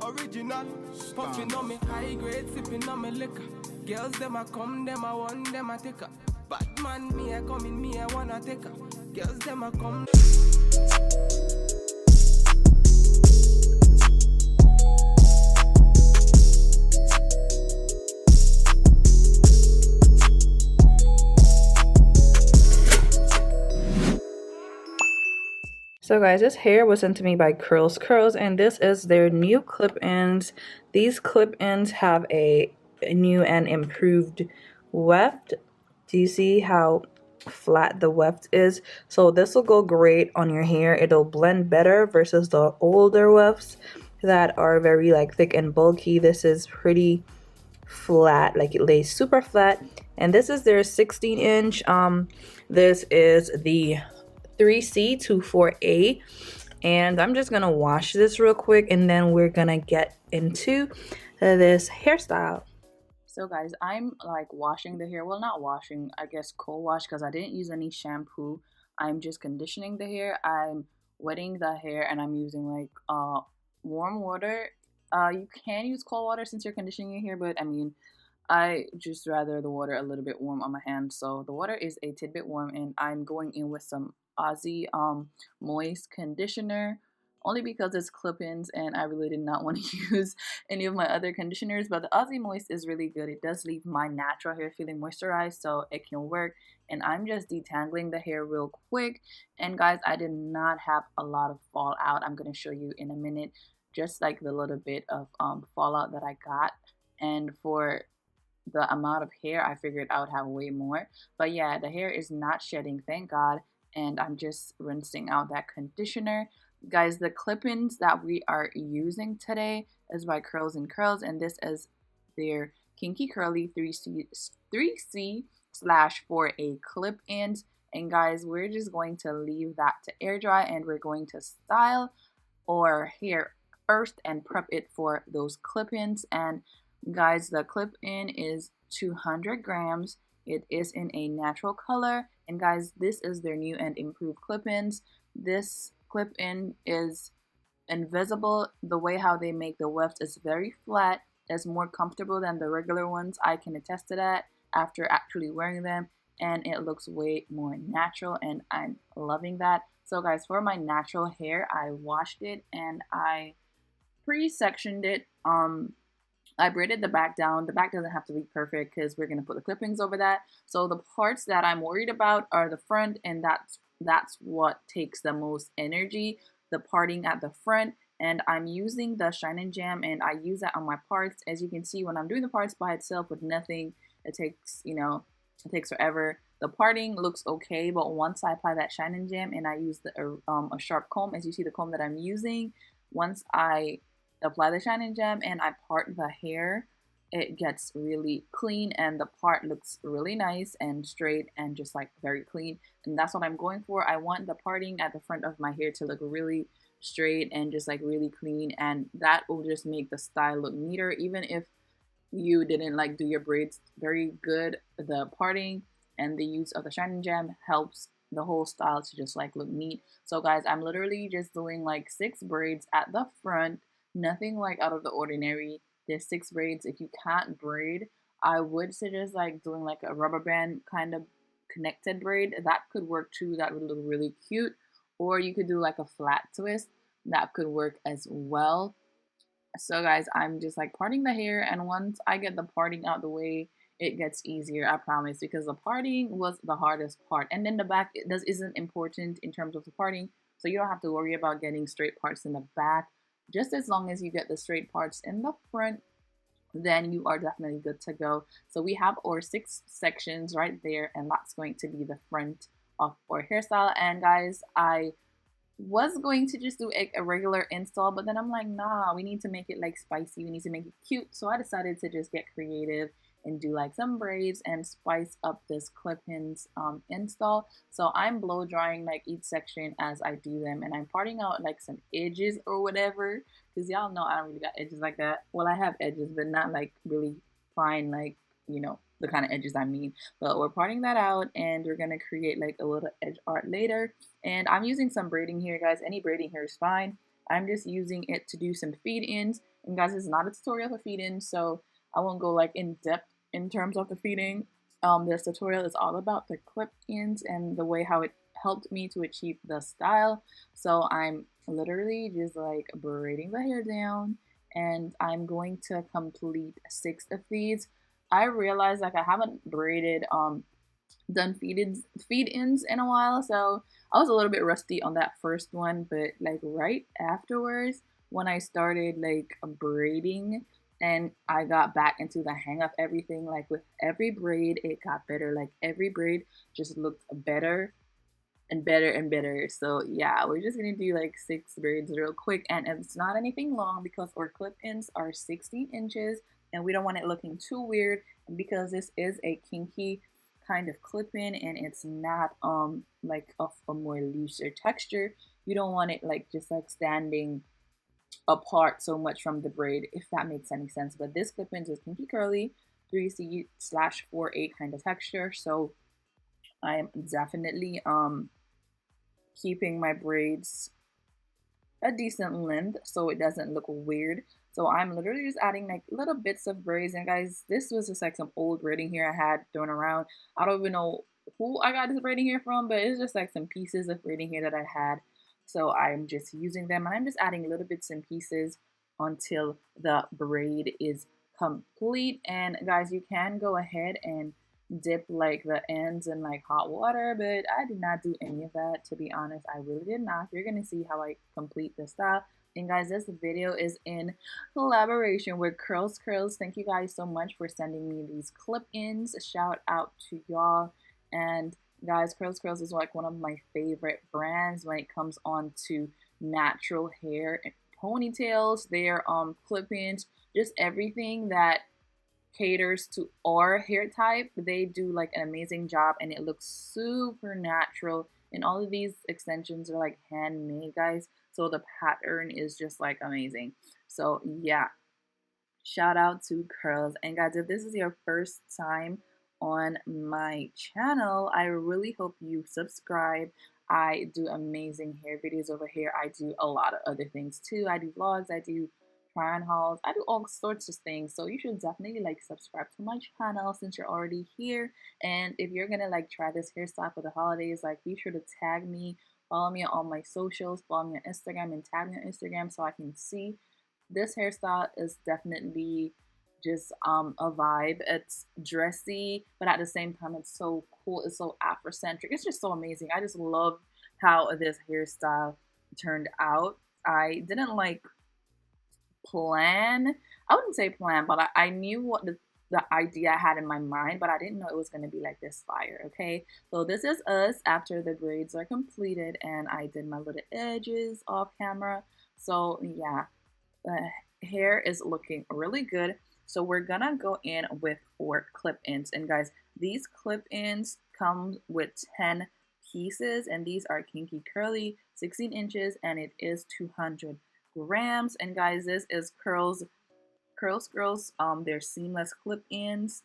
Original, puffing on me high grade, sipping on me liquor. Girls them a come, them a want, them a take her. Bad man, me a come in, me a wanna take her. Girls them a come. So guys, this hair was sent to me by CurlsCurls, and this is their new clip-ins. These clip-ins have a new and improved weft. Do you see how flat the weft is? So this will go great on your hair. It'll blend better versus the older wefts that are very like thick and bulky. This is pretty flat, like it lays super flat. And this is their 16-inch. This is the 3C to 4A, and I'm just gonna wash this real quick and then we're gonna get into this hairstyle. So guys, I'm like washing the hair, well, not washing, I guess cold wash, because I didn't use any shampoo. I'm just conditioning the hair. I'm wetting the hair and I'm using like warm water. You can use cold water since you're conditioning your hair, but I mean, I just rather the water a little bit warm on my hands. So the water is a tidbit warm, and I'm going in with some Aussie moist conditioner, only because it's clip-ins and I really did not want to use any of my other conditioners. But the Aussie moist is really good. It does leave my natural hair feeling moisturized, so it can work. And I'm just detangling the hair real quick. And guys, I did not have a lot of fallout. I'm going to show you in a minute just like the little bit of fallout that I got. And for the amount of hair, I figured I would have way more. But yeah, the hair is not shedding, thank God. And I'm just rinsing out that conditioner. Guys, the clip-ins that we are using today is by CurlsCurls, and this is their Kinky Curly 3C/4A clip-ins. And guys, we're just going to leave that to air dry, and we're going to style our hair first and prep it for those clip-ins. And guys, the clip-in is 200 grams. It is in a natural color. And guys, this is their new and improved clip-ins. This clip-in is invisible. The way how they make the wefts is very flat. It's more comfortable than the regular ones. I can attest to that after actually wearing them. And it looks way more natural, and I'm loving that. So guys, for my natural hair, I washed it and I pre-sectioned it. I braided the back down. The back doesn't have to be perfect because we're going to put the clippings over that. So the parts that I'm worried about are the front, and that's what takes the most energy, the parting at the front. And I'm using the Shine and Jam, and I use that on my parts. As you can see, when I'm doing the parts by itself with nothing, it takes, you know, it takes forever. The parting looks okay, but once I apply that Shine and Jam and I use a sharp comb, as you see the comb that I'm using, once I apply the Shine and Jam and I part the hair, it gets really clean and the part looks really nice and straight and just like very clean. And that's what I'm going for. I want the parting at the front of my hair to look really straight and just like really clean, and that will just make the style look neater. Even if you didn't like do your braids very good, the parting and the use of the Shine and Jam helps the whole style to just like look neat. So guys, I'm literally just doing like 6 braids at the front. Nothing like out of the ordinary. There's 6 braids. If you can't braid, I would suggest like doing like a rubber band kind of connected braid. That could work too. That would look really cute. Or you could do like a flat twist. That could work as well. So guys, I'm just like parting the hair, and once I get the parting out the way, it gets easier, I promise, because the parting was the hardest part. And then the back isn't important in terms of the parting, so you don't have to worry about getting straight parts in the back. Just as long as you get the straight parts in the front, then you are definitely good to go. So we have our 6 sections right there, and that's going to be the front of our hairstyle. And guys, I was going to just do a regular install, but then I'm like, nah, we need to make it like spicy, we need to make it cute. So I decided to just get creative and do like some braids and spice up this clip-ins install. So I'm blow drying like each section as I do them, and I'm parting out like some edges or whatever, because y'all know I don't really got edges like that. Well, I have edges, but not like really fine, like, you know, the kind of edges I mean. But we're parting that out, and we're gonna create like a little edge art later. And I'm using some braiding here, guys. Any braiding here is fine. I'm just using it to do some feed ins. And guys, this is not a tutorial for feed ins, so I won't go like in depth in terms of the feeding. This tutorial is all about the clip ins and the way how it helped me to achieve the style. So I'm literally just like braiding the hair down, and I'm going to complete 6 of these. I realized like I haven't braided done feed-ins in a while, so I was a little bit rusty on that first one, but like right afterwards when I started like braiding and I got back into the hang of everything, like with every braid it got better. Like every braid just looked better and better and better. So yeah, we're just gonna do like 6 braids real quick, and it's not anything long because our clip ins are 16 inches and we don't want it looking too weird. And because this is a kinky kind of clip in and it's not like of a more looser texture, you don't want it like just like standing apart so much from the braid, if that makes any sense. But this clip in is kinky curly 3C/4A kind of texture, so I am definitely keeping my braids a decent length so it doesn't look weird. So I'm literally just adding like little bits of braids. And guys, this was just like some old braiding here I had thrown around. I don't even know who I got this braiding here from, but it's just like some pieces of braiding here that I had. So I'm just using them, and I'm just adding little bits and pieces until the braid is complete. And guys, you can go ahead and dip like the ends in like hot water, but I did not do any of that, to be honest. I really did not. You're gonna see how I complete the style. And guys, this video is in collaboration with CurlsCurls. Thank you guys so much for sending me these clip-ins. Shout out to y'all. And guys, CurlsCurls is like one of my favorite brands when it comes on to natural hair and ponytails, their clip-ins, just everything that caters to our hair type. They do like an amazing job, and it looks super natural. And all of these extensions are like handmade, guys, so the pattern is just like amazing. So yeah, shout out to Curls. And guys, if this is your first time on my channel, I really hope you subscribe. I do amazing hair videos over here. I do a lot of other things too. I do vlogs, I do try on hauls, I do all sorts of things. So you should definitely like subscribe to my channel since you're already here. And if you're gonna like try this hairstyle for the holidays, like be sure to tag me, follow me on all my socials, follow me on Instagram, and tag me on Instagram so I can see. This hairstyle is definitely just a vibe. It's dressy, but at the same time it's so cool. It's so Afrocentric. It's just so amazing. I just love how this hairstyle turned out. I didn't like plan. I wouldn't say plan, but I knew what the idea I had in my mind, but I didn't know it was going to be like this fire. Okay, so this is us after the braids are completed, and I did my little edges off camera. So yeah, the hair is looking really good. So we're gonna go in with 4 clip-ins, and guys, these clip-ins come with 10 pieces, and these are kinky curly 16 inches, and it is 200 grams. And guys, this is CurlsCurls. They're seamless clip-ins.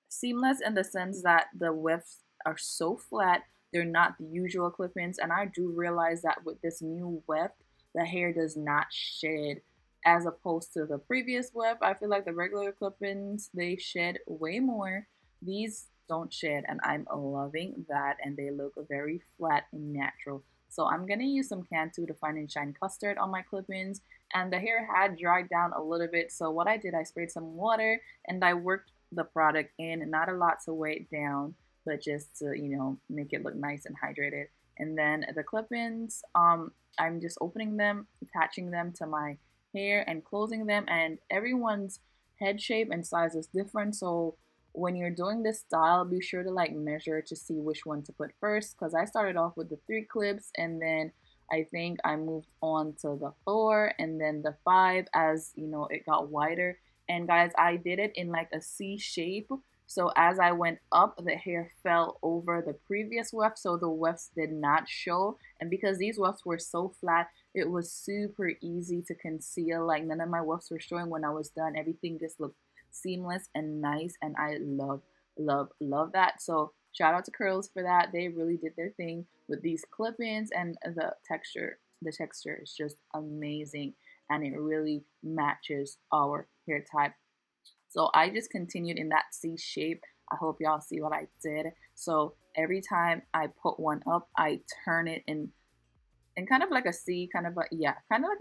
Seamless in the sense that the wefts are so flat. They're not the usual clip-ins, and I do realize that with this new weft, the hair does not shed as opposed to the previous weft. I feel like the regular clip-ins, they shed way more. These don't shed, and I'm loving that, and they look very flat and natural. So I'm gonna use some Cantu to Fine and Shine Custard on my clip-ins, and the hair had dried down a little bit. So what I did, I sprayed some water and I worked the product in, not a lot to weigh it down, but just to, you know, make it look nice and hydrated. And then the clip-ins, I'm just opening them, attaching them to my hair and closing them, and everyone's head shape and size is different. So when you're doing this style, be sure to like measure to see which one to put first, because I started off with the 3 clips, and then I think I moved on to the 4 and then the 5 as you know it got wider. And guys, I did it in like a C shape, so as I went up, the hair fell over the previous weft, so the wefts did not show. And because these wefts were so flat, it was super easy to conceal. Like none of my wefts were showing when I was done. Everything just looked seamless and nice, and I love love that. So shout out to Curls for that. They really did their thing with these clip-ins, and the texture is just amazing, and it really matches our hair type. So I just continued in that C shape. I hope y'all see what I did. So every time I put one up, I turn it in kind of like a C, kind of like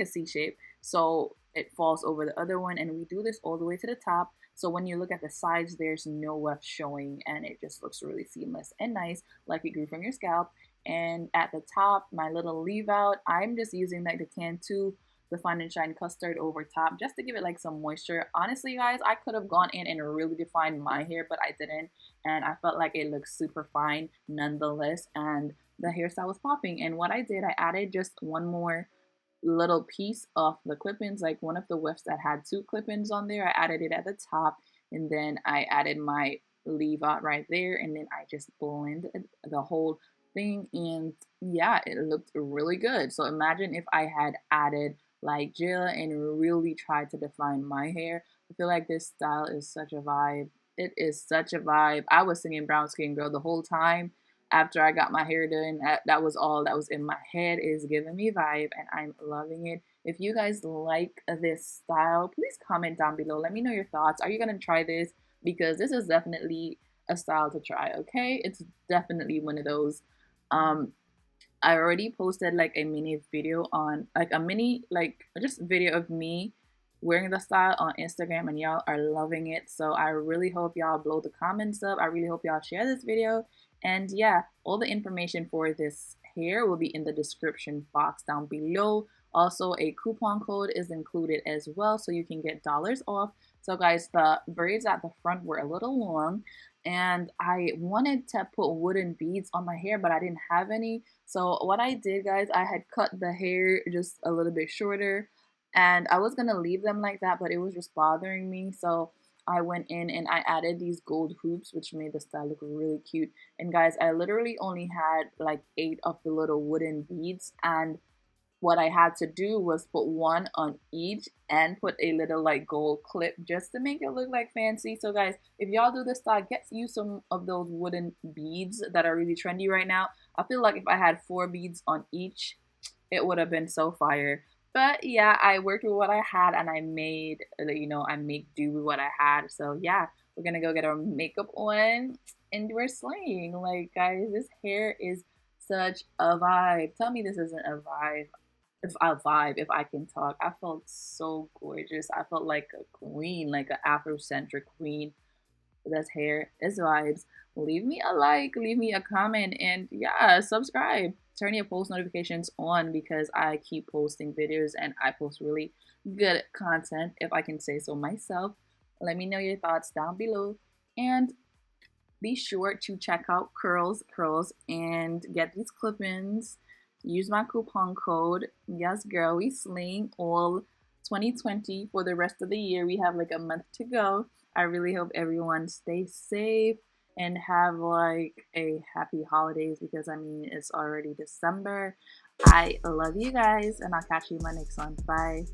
a C shape. So it falls over the other one, and we do this all the way to the top. So when you look at the sides, there's no weft showing, and it just looks really seamless and nice, like it grew from your scalp. And at the top, my little leave out, I'm just using like the Cantu, the Fine and Shine Custard over top, just to give it like some moisture. Honestly, guys, I could have gone in and really defined my hair, but I didn't, and I felt like it looked super fine nonetheless, and the hairstyle was popping. And what I did, I added just one more little piece of the clip-ins, like one of the wefts that had 2 clip-ins on there. I added it at the top, and then I added my leave out right there, and then I just blended the whole thing, and yeah, it looked really good. So imagine if I had added like gel and really tried to define my hair. I feel like this style is such a vibe. It is such a vibe. I was singing Brown Skin Girl the whole time after I got my hair done. That was all that was in my head, is giving me vibe, and I'm loving it. If you guys like this style, please comment down below. Let me know your thoughts. Are you gonna try this? Because this is definitely a style to try, okay? It's definitely one of those. I already posted like a mini video on just video of me wearing the style on Instagram, and y'all are loving it. So I really hope y'all blow the comments up. I really hope y'all share this video. And yeah, all the information for this hair will be in the description box down below. Also, a coupon code is included as well, so you can get dollars off. So guys, the braids at the front were a little long, and I wanted to put wooden beads on my hair, but I didn't have any. So what I did, guys, I had cut the hair just a little bit shorter, and I was gonna leave them like that, but it was just bothering me. So I went in and I added these gold hoops, which made the style look really cute. And guys, I literally only had like 8 of the little wooden beads, and what I had to do was put one on each and put a little like gold clip just to make it look like fancy. So guys, if y'all do this style, get use some of those wooden beads that are really trendy right now. I feel like if I had 4 beads on each, it would have been so fire. But yeah, I worked with what I had, and I made, I made do with what I had. So yeah, we're gonna go get our makeup on, and we're slaying. Like, guys, this hair is such a vibe. Tell me this isn't a vibe. If I can talk. I felt so gorgeous. I felt like a queen, like an Afrocentric queen. That's hair, it's vibes. Leave me a like, leave me a comment, and yeah, subscribe. Turn your post notifications on, because I keep posting videos, and I post really good content, if I can say so myself. Let me know your thoughts down below, and be sure to check out CurlsCurls and get these clip-ins. Use my coupon code. Yes, girl, we slaying all 2020 for the rest of the year. We have like a month to go. I really hope everyone stays safe and have like a happy holidays, because I mean, it's already December. I love you guys, and I'll catch you in my next one. Bye.